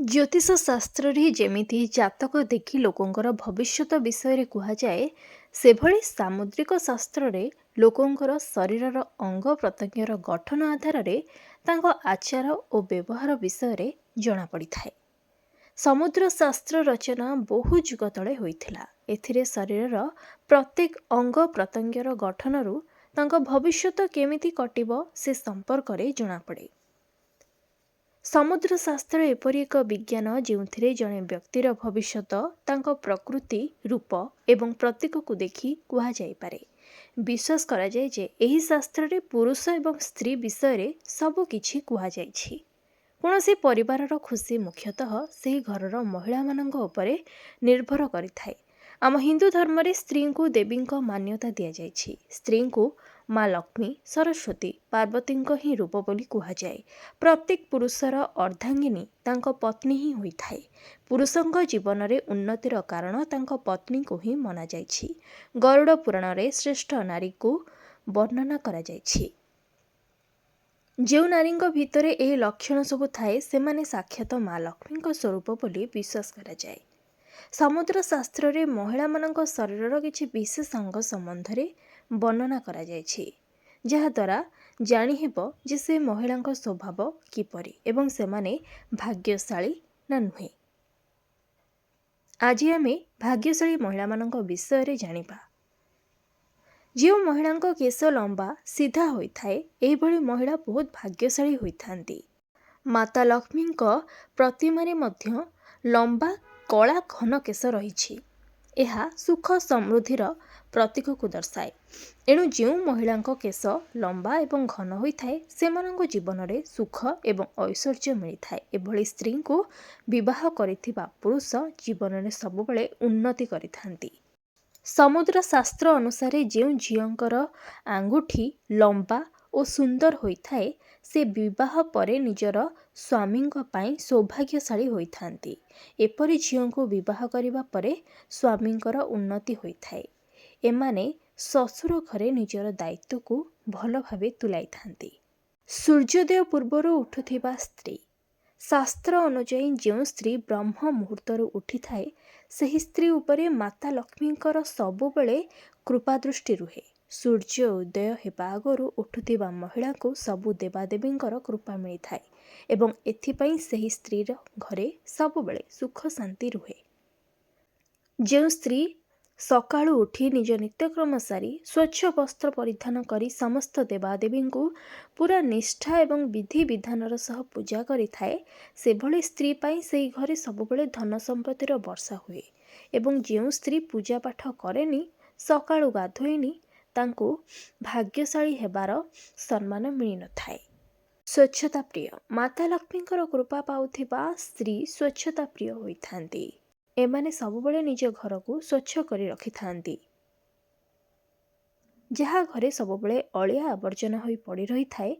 ज्योतिष शास्त्र रे जेमिति जातक देखि लोकंकर भविष्यत विषय कुहाଯାए सेभଳି सामुद्रिक शास्त्र रे लोकंकर शरीरर अंग प्रत्यंगर गठन आधार रे तांको आचार और व्यवहार विषय रे जणा पड़िथाए। समुद्र शास्त्र रचना बहु जुग तले होइथिला। एथिरे शरीरर प्रत्येक अंग प्रत्यंगर गठनरु तांको भविष्यत केमिति कटिबो से संपर्क रे जणा पड़े। समुद्र शास्त्र एपरि एक विज्ञान जोंथिरे जणे व्यक्तिर भविष्यत तांको प्रकृति रूप एवं प्रतीक को देखि कुहा जाई पारे। विश्वास करा जाय जे एही शास्त्र रे पुरुष एवं स्त्री विषय रे सब किछि कुहा जायछि। कोनोसी परिवारर खुशी मुख्यतः सेही घरर महिला मानंक उपरे निर्भर करिथाए। आम हिंदू धर्म रे स्त्री को देवी मान्यता दिया जायछि। स्त्री को माँ लक्ष्मी, सरस्वती, पार्वती ही रूप बोली कुहाଯାଏ। प्रत्येक पुरुषर अर्धांगिनी तांको पत्नी ही होइथाए। पुरुषंक जीवन रे उन्नतिर कारण तांको पत्नी को ही मना जायछि। गरुड़ पुराण रे श्रेष्ठ नारी को वर्णना करा जायछि। जो नारी भितरे एही लक्षण सब थाए सेमाने साक्षात माँ लक्ष्मी स्वरूप बोली विश्वास करा जाए। समुद्र शास्त्र रे महिला मानक शरीरर किछि विशेष अंग संबंध रे वर्णना करा जायछि, जहा द्वारा जानी हेबो जे से महिलांक स्वभाव किपरि एवं सेमाने भाग्यशाली ना नुहे। आज आमे भाग्यशाली महिला मानक विषय रे जानिबा। जो महिलांक केश लंबा सीधा होइथाए एही भली महिला बहुत भाग्यशाली होइथांती। माता लक्ष्मींक प्रतिमा रे मध्य लंबा कला घन केश रहिछि। यह सुख समृद्धिर प्रतीक को दर्शाए। एणु जो महिलांक केश लंबा एवं घन होइथाए सेमानंक जीवन रे सुख एवं ऐश्वर्य मिलिथाए। एभली स्त्री को विवाह करिथिबा पुरुष जीवन रे सबबेले उन्नति करिथांती। समुद्र शास्त्र अनुसार जो झींकर आंगुठी लंबा और सुंदर होइथाए से विवाह परे निजर स्वामींक पाई सौभाग्यशाली होइथांती। एपरि झील को विवाह करिबा परे स्वामींकर उन्नति होइथाए। एमाने ससुर घरे निजर दायित्व को भल भावे तुलाई थांती। सूर्योदय पूर्वर उठुथिबा स्त्री। शास्त्र अनुଯାयी जो स्त्री ब्रह्म मुहूर्तरु उठी थाए सही स्त्री उपरे माता लक्ष्मींकर सबुबले कृपा दृष्टि रुहे। सूर्य उदय हेबा आगरु उठुथिबा महिला को सबु देवादेवींकर कृपा मिली थाए एवं एथिपाई सही स्त्रीर घरे सबुबले सुख शांति रुहे। जो स्त्री सकाळु उठी निज नित्यक्रम सारी स्वच्छ वस्त्र परिधान करी समस्त देवादेवी को पूरा निष्ठा एवं विधि विधानर सह पूजा करि थाए से भली स्त्री पाई सेही घरे सबुबले धन संपत्तिर वर्षा हुए। एवं जो स्त्री पूजा पाठ करेनी सकाळु गाधोइनी तांको भाग्यशाली हेबार सम्मान मिली न थाए। स्वच्छता प्रिय। माता लक्ष्मींकर कृपा पाउथिबा स्त्री स्वच्छता प्रिय होइथांती। एमाने सबुबले निज घर को स्वच्छ करी रखि थांती। जहा घरे सबुबले अलिया आवर्जना होई पड़ी रही थाए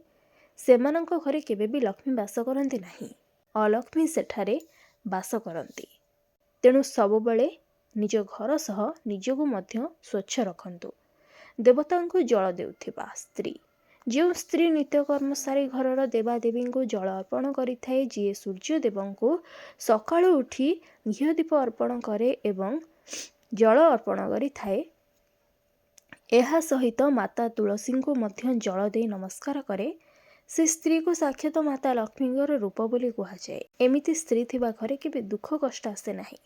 सेमानंक घरे केबे भी लक्ष्मी वास करती नहीं। अलक्ष्मी सेठारे वास करती। तेणु सबुबले निज घर सह निजको मध्य स्वच्छ रखंतु। देवता को जल देउथिबा स्त्री। जो स्त्री नित्यकर्म सारी घरर देवादेवी को जल अर्पण करिथाए जी सूर्यदेव को सकाळु उठी घी दीप अर्पण करे एवं जल अर्पण करिथाए एहा सहित माता तुलसी को मध्य जल दे नमस्कार करे से स्त्री को साक्षात माता लक्ष्मींकर रूप बोली कुहाଯାଏ। एमिति स्त्री थिबा घरे केबे दुख कष्ट आसे नाही।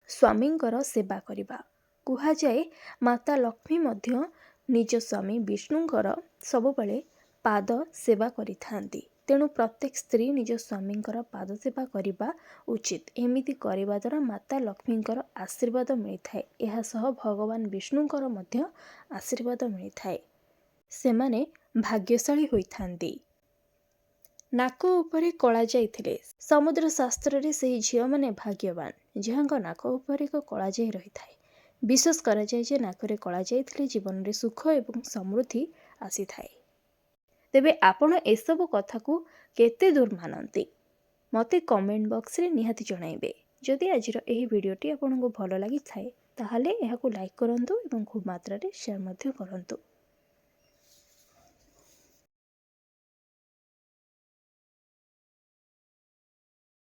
स्वामींकर सेवा करिबा कुहाଯାଏ। माता लक्ष्मी मध्य निज स्वामी विष्णुंकर सबुबले पाद सेवा करिथांती। तेणु प्रत्येक स्त्री निज स्वामींकर पाद सेवा करिबा उचित। एमिति करिबा द्वारा माता लक्ष्मींकर आशीर्वाद मिलिथाए। एहा सह भगवान विष्णुंकर मध्य आशीर्वाद मिलिथाए। सेमाने भाग्यशाली होइथांती। नाक उपरे कला जाइथिले समुद्र शास्त्र रे सेही झियो माने भाग्यवान जहांक नाक उपरे को कला जाई रहिथाए। विश्वास करा जाय जे नाकरे कला जाइथिले जीवन रे सुख एवं समृद्धि आसी थाए। तेबे आपण एसबु कथा को केते दूर मानती मते कमेंट बॉक्स रे निहाती जणाइबे। जदि आजिर एही वीडियोटी आपनको भलो लागि थाए ताहाले एहाकु लाइक करंतु एवं खूब मात्रा रे शेयर मध्य करंतु।